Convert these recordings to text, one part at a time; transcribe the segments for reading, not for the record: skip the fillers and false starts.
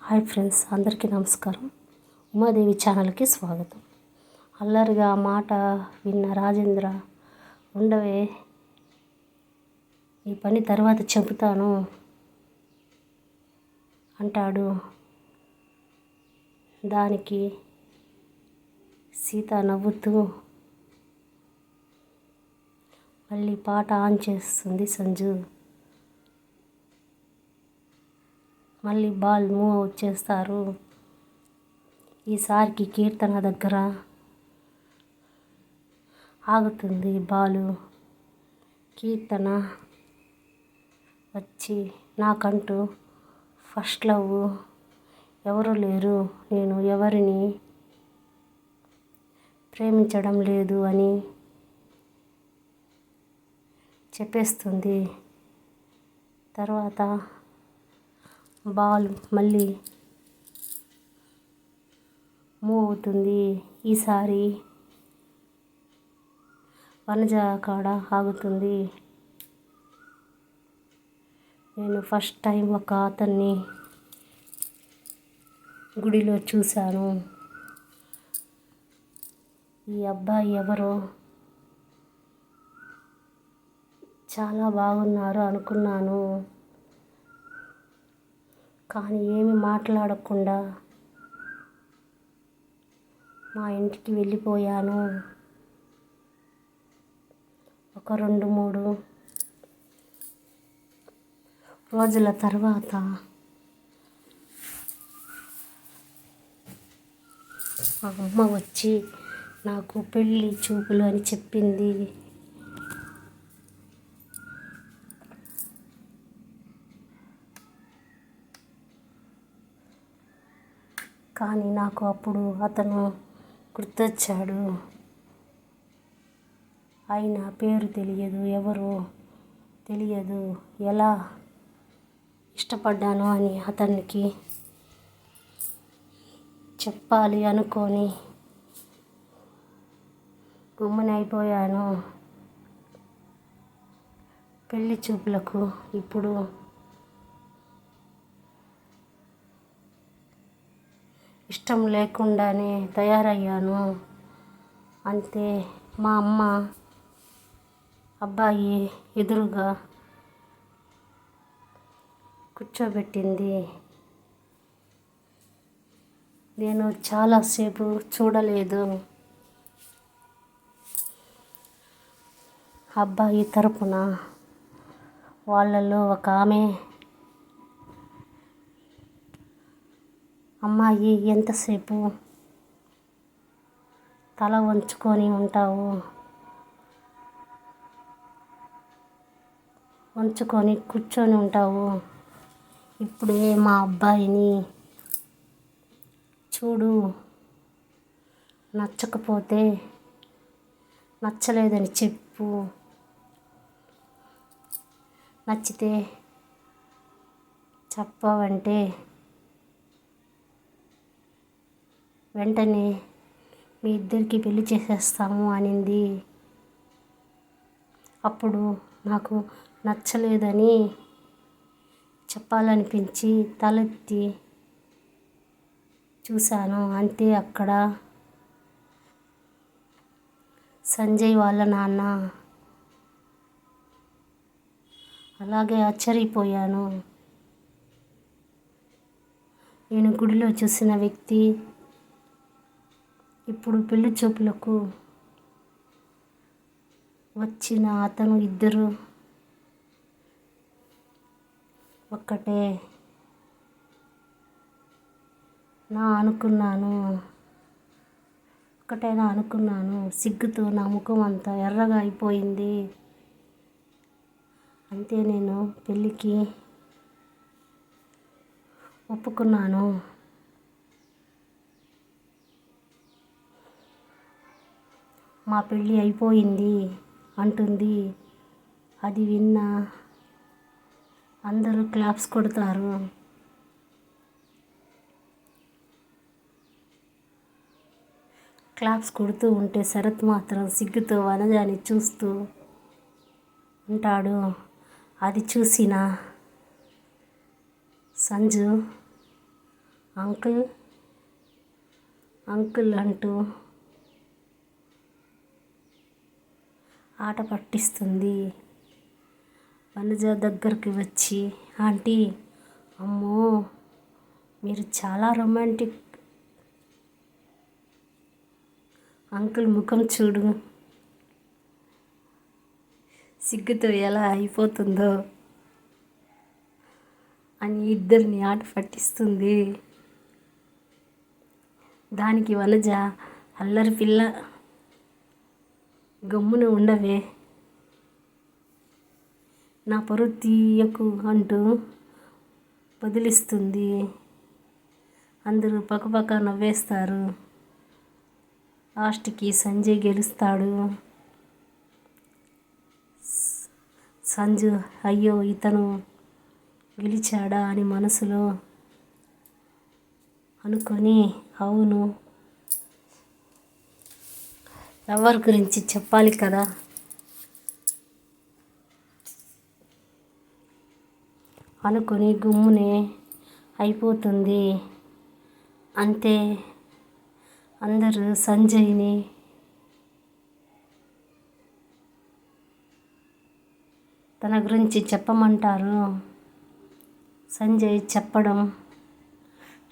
Hi friends, అందరికీ నమస్కారం. ఉమాదేవి ఛానల్కి స్వాగతం. అల్లరిగా మాట విన్న రాజేంద్ర, ఉండవే ఈ పని తర్వాత చెబుతాను అంటాడు. దానికి సీత నవ్వుతూ మళ్ళీ పాట ఆన్ చేస్తుంది సంజు. మళ్ళీ బాల్ మూవ్ అవుట్ చేస్తారు. ఈసారికి కీర్తన దగ్గర ఆగుతుంది బాలు. కీర్తన వచ్చి, నాకంటూ ఫస్ట్ లవ్ ఎవరు లేరు, నేను ఎవరిని ప్రేమించడం లేదు అని చెప్పేస్తుంది. తర్వాత బాల్ మళ్ళీ మూవ్ అవుతుంది. ఈసారి వనజ కాడ ఆగుతుంది. నేను ఫస్ట్ టైం ఒక అతన్ని గుడిలో చూశాను. ఈ అబ్బాయి ఎవరో చాలా బాగున్నారు అనుకున్నాను, కానీ ఏమి మాట్లాడకుండా మా ఇంటికి వెళ్ళిపోయాను. ఒక 2-3 రోజుల తర్వాత మా అమ్మ వచ్చి నాకు పెళ్ళి చూపులు అని చెప్పింది. కానీ నాకు అప్పుడు అతను గుర్తొచ్చాడు. అయినా పేరు తెలియదు, ఎవరు తెలియదు, ఎలా ఇష్టపడ్డాను అని అతనికి చెప్పాలి అనుకొని గమ్మున అయిపోయాను. పెళ్లి చూపులకు ఇప్పుడు ఇష్టం లేకుండానే తయారయ్యాను అంతే. మా అమ్మ అబ్బాయి ఎదురుగా కూర్చోబెట్టింది. నేను చాలాసేపు చూడలేదు. అబ్బాయి తరపున వాళ్ళలో ఒక ఆమె, అమ్మాయి ఎంతసేపు తల వంచుకొని ఉంటావు, వంచుకొని కూర్చొని ఉంటావు, ఇప్పుడే మా అబ్బాయిని చూడు, నచ్చకపోతే నచ్చలేదని చెప్పు, నచ్చితే చెప్పవంటే వెంటనే మీ ఇద్దరికి పెళ్లి చేసేస్తాము అనింది. అప్పుడు నాకు నచ్చలేదని చెప్పాలనిపించి తలెత్తి చూశాను అంతే. అక్కడ సంజయ్ వాళ్ళ నాన్న. అలాగే ఆశ్చర్యపోయాను. నేను గుడిలో చూసిన వ్యక్తి ఇప్పుడు పెళ్లి చూపులకు వచ్చిన అతను ఇద్దరు ఒక్కటే ఒకటేనా అనుకున్నాను. సిగ్గుతో నా ముఖం అంతా ఎర్రగా అయిపోయింది. అంతే, నేను పెళ్ళికి ఒప్పుకున్నాను. మా పెళ్ళి అయిపోయింది అంటుంది. అది విన్న అందరూ క్లాప్స్ కొడతారు. క్లాప్స్ కొడుతూ ఉంటే శరత్ మాత్రం సిగ్గుతో వనజాని చూస్తూ ఉంటాడు. అది చూసిన సంజు అంకుల్ అంకుల్ అంటూ ఆట పట్టిస్తుంది. వనజ దగ్గరికి వచ్చి, ఆంటీ, అమ్మో మీరు చాలా రొమాంటిక్, అంకుల్ ముఖం చూడు సిగ్గుతో ఎలా అయిపోతుందో అని ఇద్దరిని ఆట పట్టిస్తుంది. దానికి వనజ, అల్లరి పిల్ల, గమ్మున ఉండవే, నా పరువు తీయకు అంటూ వదిలిస్తుంది. అందరూ పక్కపక్క నవ్వేస్తారు. లాస్ట్కి సంజయ్ గెలుస్తాడు. సంజు అయ్యో ఇతను గెలిచాడా అని మనసులో అనుకొని, అవును ఎవరి గురించి చెప్పాలి కదా అనుకొని గుమ్మునే అయిపోతుంది. అంతే, అందరూ సంజయ్ని తన గురించి చెప్పమంటారు. సంజయ్ చెప్పడం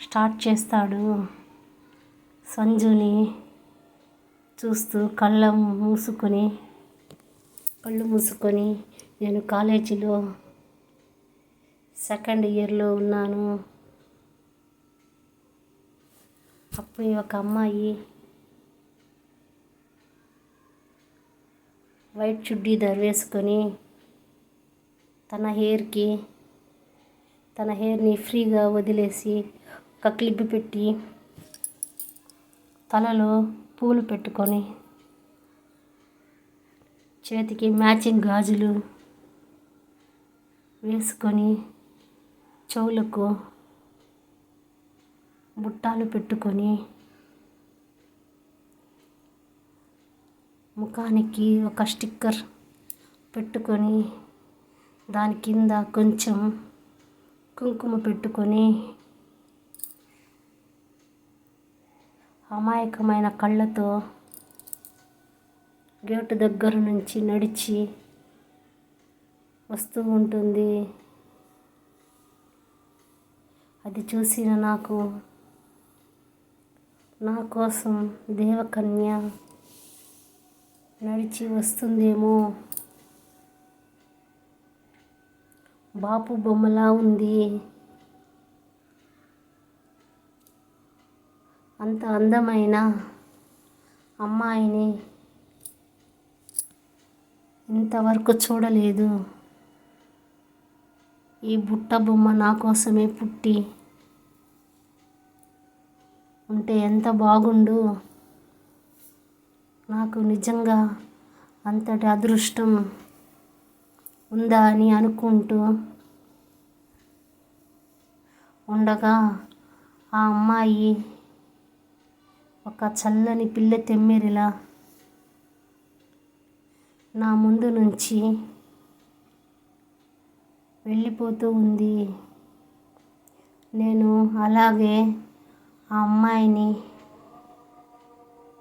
స్టార్ట్ చేస్తాడు. సంజుని చూస్తూ కళ్ళు మూసుకొని నేను కాలేజీలో సెకండ్ ఇయర్లో ఉన్నాను. అప్పుడు ఒక అమ్మాయి వైట్ చుడ్డీదార్ వేసుకొని తన హెయిర్ని ఫ్రీగా వదిలేసి ఒక క్లిప్ పెట్టి తలలో పూలు పెట్టుకొని చేతికి మ్యాచింగ్ గాజులు వేసుకొని చెవులకు బుట్టాలు పెట్టుకొని ముఖానికి ఒక స్టిక్కర్ పెట్టుకొని దాని కింద కొంచెం కుంకుమ పెట్టుకొని అమాయకమైన కళ్ళతో గేటు దగ్గర నుంచి నడిచి వస్తూ ఉంటుంది. అది చూసిన నా కోసం దేవకన్య నడిచి వస్తుందేమో, బాపు బొమ్మలా ఉంది, అంత అందమైన అమ్మాయిని ఇంతవరకు చూడలేదు. ఈ బుట్ట బొమ్మ నా కోసమే పుట్టి ఉంటే ఎంత బాగుండు, నాకు నిజంగా అంతటి అదృష్టం ఉందా అని అనుకుంటూ ఉండగా ఆ అమ్మాయి ఒక చల్లని పిల్ల తెమ్మెరిలా నా ముందు నుంచి వెళ్ళిపోతూ ఉంది. నేను అలాగే ఆ అమ్మాయిని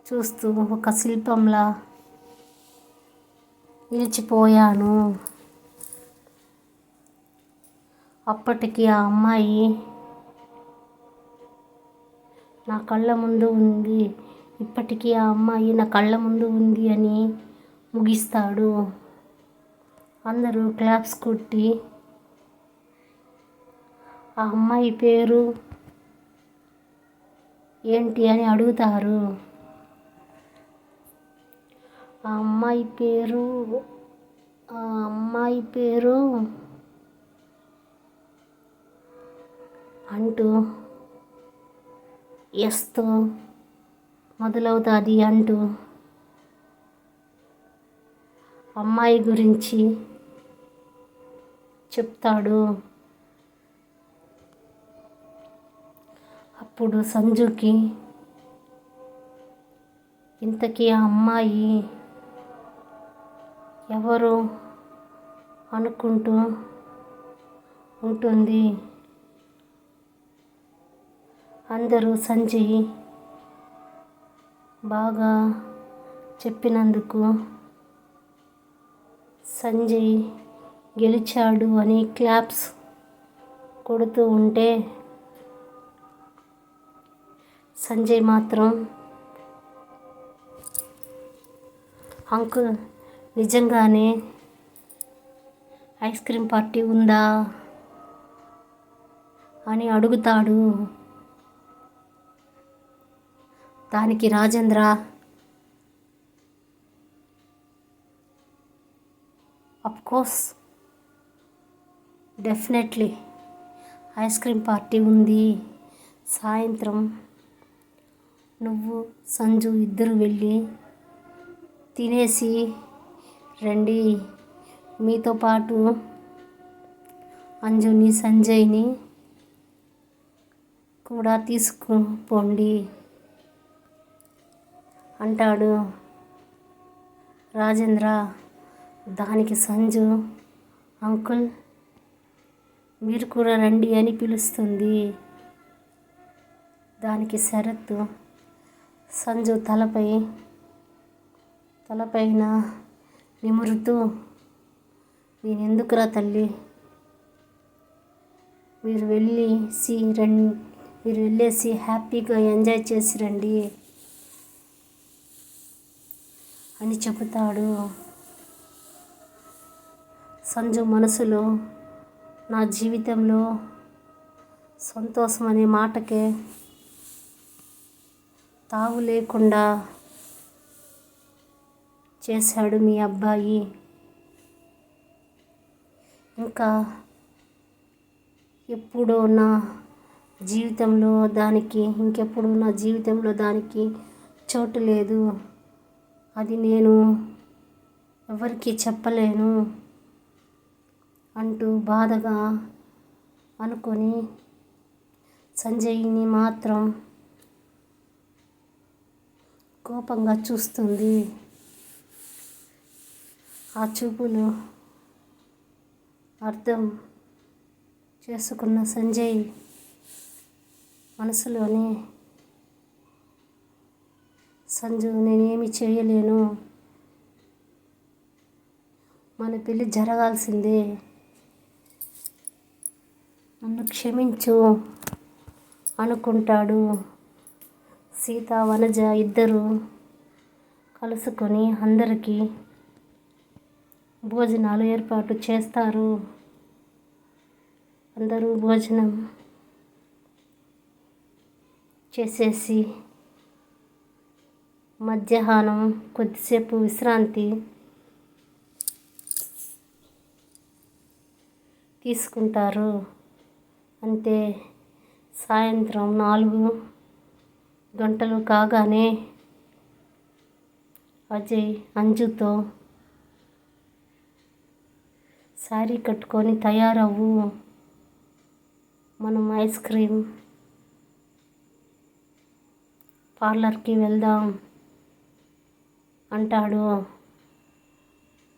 చూస్తూ ఒక శిల్పంలా నిలిచిపోయాను. అప్పటికి ఆ అమ్మాయి నా కళ్ళ ముందు ఉంది, ఇప్పటికీ ఆ అమ్మాయి నా కళ్ళ ముందు ఉంది అని ముగిస్తాడు. అందరూ క్లాప్స్ కొట్టి ఆ అమ్మాయి పేరు ఏంటి అని అడుగుతారు. ఆ అమ్మాయి పేరు అంటూ ఎస్తో మొదలవుతుంది అంటూ అమ్మాయి గురించి చెప్తాడు. అప్పుడు సంజుకి ఇంతకీ ఆ అమ్మాయి ఎవరు అనుకుంటూ ఉంటుంది. అందరూ సంజయ్ బాగా చెప్పినందుకు సంజయ్ గెలిచాడు అని క్లాప్స్ కొడుతూ ఉంటే సంజయ్ మాత్రం అంకుల్ నిజంగానే ఐస్ క్రీమ్ పార్టీ ఉందా అని అడుగుతాడు. దానికి Rajendra of course definitely ice cream party ఉంది. సాయంత్రం నువ్వు సంజు ఇద్దరు వెళ్ళి తినేసి రండి. మీతో పాటు అంజుని సంజయ్ని కూడా తీసుకుపోండి అంటాడు రాజేంద్ర. దానికి సంజు అంకుల్ మీరు కూడా రండి అని పిలుస్తుంది. దానికి శరత్ సంజు తలపైన నిమురుతూ నేనెందుకురా తల్లి, మీరు వెళ్ళేసి హ్యాపీగా ఎంజాయ్ చేసి రండి అని చెబుతాడు. సంజు మనసులో నా జీవితంలో సంతోషం అనే మాటకే తావు లేకుండా చేశాడు మీ అబ్బాయి. ఇంకా ఇంకెప్పుడు నా జీవితంలో దానికి చోటు లేదు. అది నేను ఎవరికి చెప్పలేను అంటూ బాధగా అనుకొని సంజయ్ని మాత్రం కోపంగా చూస్తుంది. ఆ చూపులు అర్థం చేసుకున్న సంజయ్ మనసులోనే సంజు నేనేమి చేయలేను, మన పెళ్ళి జరగాల్సిందే, నన్ను క్షమించు అనుకుంటాడు. సీత వనజ ఇద్దరు కలుసుకొని అందరికీ భోజనాలు ఏర్పాటు చేస్తారు. అందరూ భోజనం చేసేసి మధ్యాహ్నం కొద్దిసేపు విశ్రాంతి తీసుకుంటారు. అంతే. సాయంత్రం 4 గంటలు కాగానే అజయ్ అంజుతో శారీ కట్టుకొని తయారవ్వు, మనం ఐస్ క్రీమ్ పార్లర్కి వెళ్దాం అంటాడు.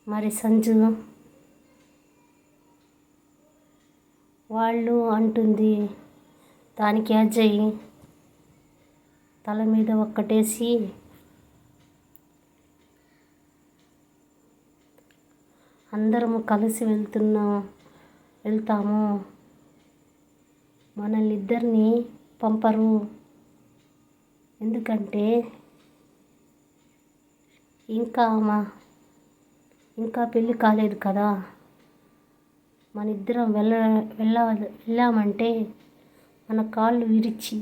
మరి సంజు వాళ్ళు అంటుంది. దానికి అజయ్ తల మీద ఒక్కటేసి అందరము కలిసి వెళ్తాము, మనల్ని ఇద్దరిని పంపరు, ఎందుకంటే ఇంకా పెళ్ళి కాలేదు కదా, మన ఇద్దరం వెళ్ళామంటే మన కాళ్ళు విరిచి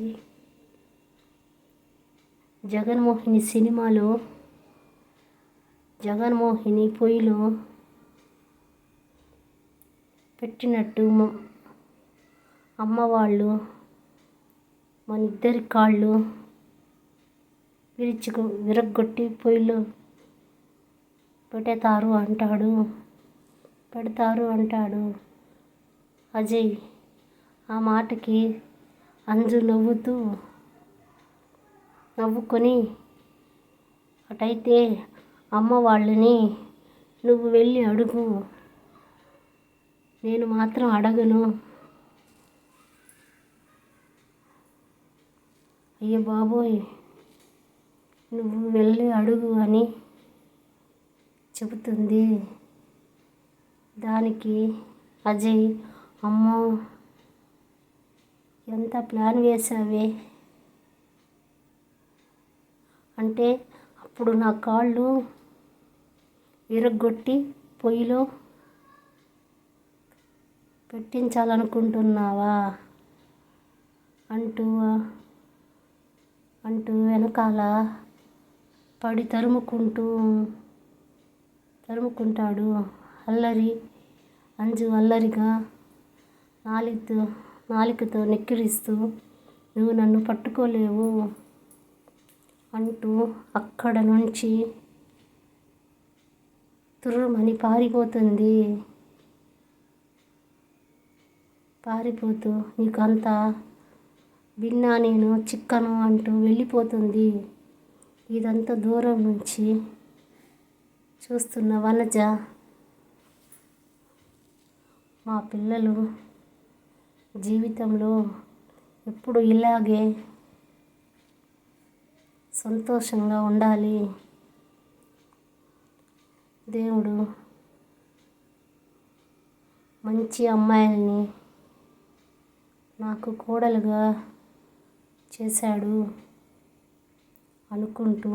జగన్మోహిని సినిమాలో జగన్మోహిని పొయ్యిలో పెట్టినట్టు అమ్మవాళ్ళు మన ఇద్దరి కాళ్ళు విరగ్గొట్టి పొయ్యిలో పెడతారు అంటాడు అజయ్. ఆ మాటకి అంజు నవ్వుకొని అటైతే అమ్మ వాళ్ళని నువ్వు వెళ్ళి అడుగు, నేను మాత్రం అడగను అయ్య బాబోయ్ నువ్వు వెళ్ళి అడుగు అని చెబుతుంది. దానికి అజయ్, అమ్మో ఎంత ప్లాన్ వేసావే అంటే, అప్పుడు నా కాళ్ళు విరగ్గొట్టి పొయ్యిలో పెట్టించాలనుకుంటున్నావా అంటూ అంటూ వెనకాల పడి తరుముకుంటాడు. అంజు అల్లరిగా నాలికతో నెక్కిరిస్తూ, నువ్వు నన్ను పట్టుకోలేవు అంటూ అక్కడ నుంచి తుర్రుమని పారిపోతూ నీకు అంత భిన్నా నేను చిక్కను అంటూ వెళ్ళిపోతుంది. ఇదంతా దూరం నుంచి చూస్తున్న వనజ, మా పిల్లలు జీవితంలో ఎప్పుడు ఇలాగే సంతోషంగా ఉండాలి, దేవుడు మంచి అమ్మాయిల్ని నాకు కోడలుగా చేశాడు అనుకుంటూ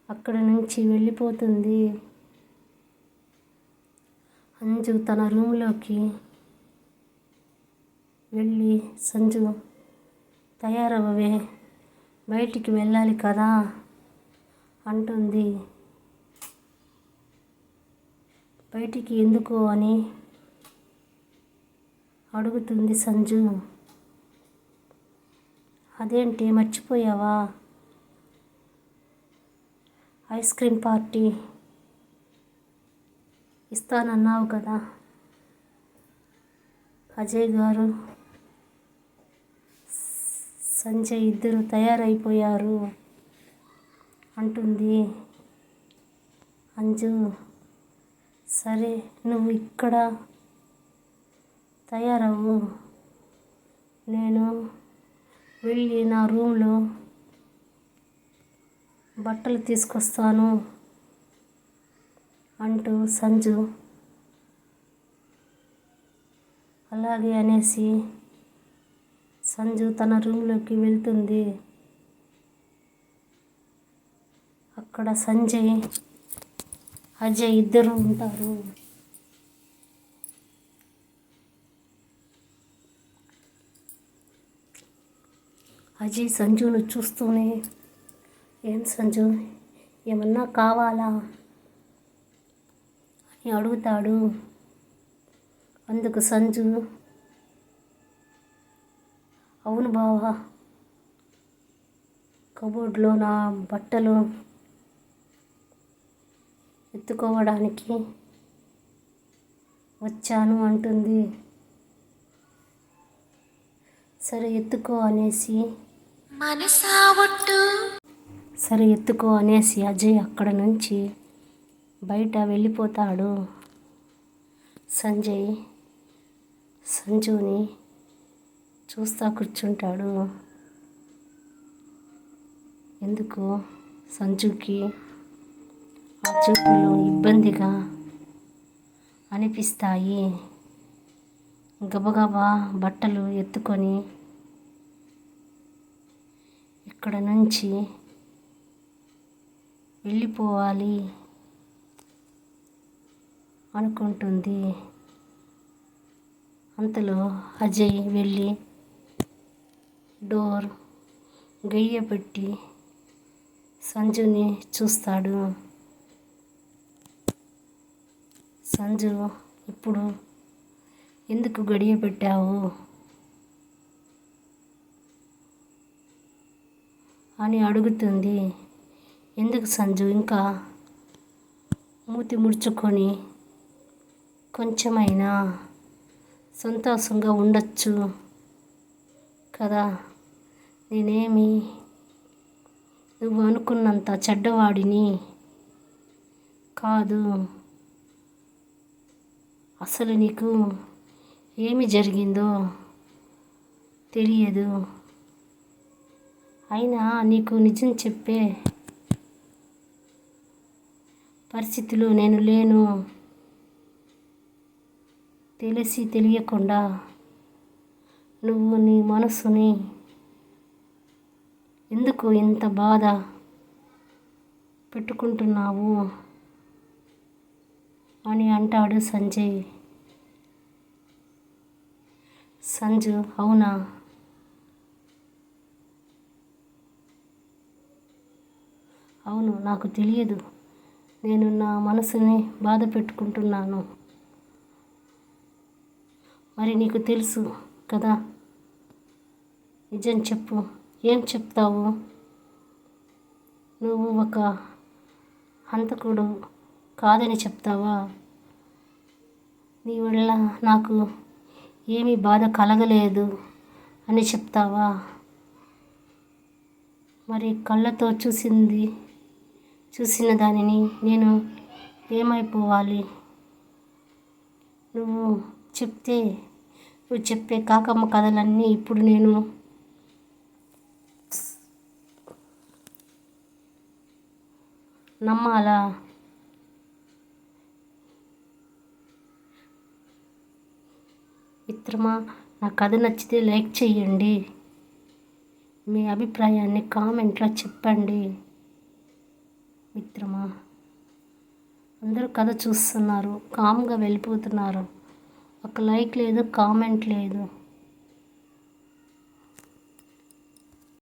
అక్కడి నుంచి వెళ్ళిపోతుంది. అంజు తన రూమ్లోకి వెళ్ళి, సంజు తయారవ్వవే బయటికి వెళ్ళాలి కదా అంటుంది. బయటికి ఎందుకు అని అడుగుతుంది సంజు. అదేంటి మర్చిపోయావా, ఐస్ క్రీమ్ పార్టీ ఇస్తానన్నావు కదా, అజయ్ గారు సంజయ్ ఇద్దరు తయారైపోయారు అంటుంది. అంజు, సరే నువ్వు ఇక్కడ తయారవ్వు, నేను వెళ్ళి నా రూమ్లో బట్టలు తీసుకొస్తాను అంటూ సంజు అలాగే అనేసి సంజు తన రూమ్లోకి వెళ్తుంది. అక్కడ సంజయ్, అజయ్ ఇద్దరు ఉంటారు. అజయ్ సంజును చూస్తూనే, ఏం సంజు ఏమన్నా కావాలా అని అడుగుతాడు. అందుకు సంజు, అవును బావా, కబోర్డ్లో నా బట్టలు ఎత్తుకోవడానికి వచ్చాను అంటుంది. సరే ఎత్తుకో అనేసి అజయ్ అక్కడ నుంచి బయట వెళ్ళిపోతాడు. సంజయ్ సంజుని చూస్తా కూర్చుంటాడు. ఎందుకు సంజుకి ఆ చూపులు ఇబ్బందిగా అనిపిస్తాయి. గబగబా బట్టలు ఎత్తుకొని ఇక్కడ నుంచి వెళ్ళిపోవాలి అనుకుంటుంది. అంతలో అజయ్ వెళ్ళి డోర్ గడియపెట్టి సంజుని చూస్తాడు. సంజు, ఇప్పుడు ఎందుకు గడియ పెట్టావు అని అడుగుతుంది. ఎందుకు సంజు, ఇంకా మూతి ముడుచుకొని కొంచెమైనా సంతోషంగా ఉండొచ్చు కదా, నేనేమి నువ్వు అనుకున్నంత చెడ్డవాడిని కాదు, అసలు నీకు ఏమి జరిగిందో తెలియదు అయినా నీకు నిజం చెప్పే పరిస్థితిలో నేను లేను. తెలిసి తెలియకుండా నువ్వు నీ మనసుని ఎందుకు ఇంత బాధ పెట్టుకుంటున్నావు అని అంటాడు సంజు. అవునా? అవును, నాకు తెలియదు. నేను నా మనసుని బాధ పెట్టుకుంటున్నాను. మరి నీకు తెలుసు కదా, నిజం చెప్పు. ఏం చెప్తావు? నువ్వు ఒక హంతకుడు కాదని చెప్తావా? నీ వల్ల నాకు ఏమీ బాధ కలగలేదు అని చెప్తావా? మరి కళ్ళతో చూసిన దానిని నేను ఏమైపోవాలి? నువ్వు చెప్పే కాకమ్మ కథలన్నీ ఇప్పుడు నేను నమ్మాలా? మిత్రమా, నా కథ నచ్చితే లైక్ చేయండి. మీ అభిప్రాయాన్ని కామెంట్లో చెప్పండి. మిత్రమా, అందరూ కథ చూస్తున్నారు, కామ్గా వెళ్ళిపోతున్నారు. ఒక లైక్ లేదు, కామెంట్ లేదు.